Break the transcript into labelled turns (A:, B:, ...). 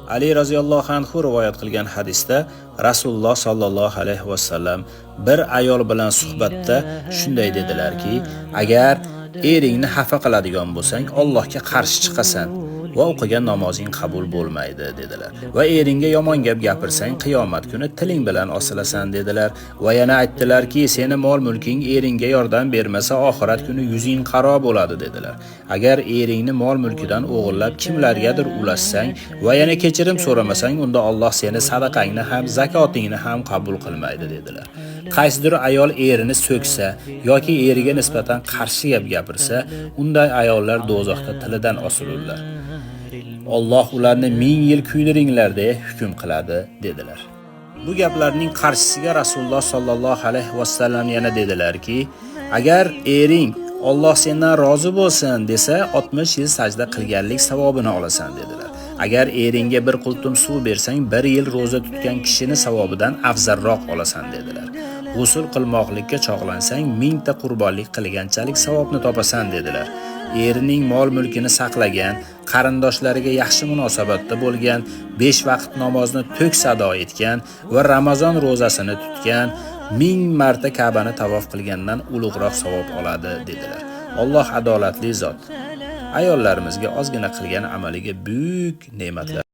A: Ali roziyallohu anhu rivoyat qilgan hadisda Rasululloh sallallohu alayhi vasallam bir ayol bilan suhbatda shunday dedilarki, agar eringni xafa qiladigan bo'lsang, Allohga qarshi chiqasan va o'qigan namozing qabul bo'lmaydi dedilar. Va eringga yomon gap gapirsang, qiyomat kuni tiling bilan osilasan dedilar. Va yana aytdilarki, seni mol-mulking eringga yordam bermasa, oxirat kuni yuzing qaro bo'ladi dedilar. Agar eringni mol-mulkidan o'g'irlab kimlargadir ulashsang va yana kechirim so'ramasang, unda Alloh seni sadaqangni ham, zakotingni ham qabul qilmaydi dedilar. Qaysidir ayol erini so'ksa yoki eriga nisbatan qarshi gap gapirsa, unday ayollar do'zaxda tilidan osilurlar. Alloh ularni 1000 yil kuydiringlar deya hukm qiladi dedilar. Bu gaplarning qarshisiga Rasululloh sallallohu alayhi vasallam yana dedilarki, agar ering Alloh sendan rozi bo'lsin desa 60 yil sajda qilganlik savobini olasan dedilar. Agar eringga bir qultum suv bersang 1 yil roza tutgan kishini savobidan afzalroq olasan dedilar. G'usl qilmoqlikka chog'lansang 1000 ta qurbonlik qilganchalik savobni topasan dedilar. Erining mol-mulkini saqlagan, qarindoshlariga yaxshi munosabatda bo'lgan, 5 vaqt namozni to'ks ado etgan va Ramazon ro'zasini tutgan 1000 marta Ka'bani tavof qilgandan ulug'roq savob oladi dedilar. Alloh adolatli zot. Ayollarimizga ozgina qilgan amaliga buyuk ne'matlar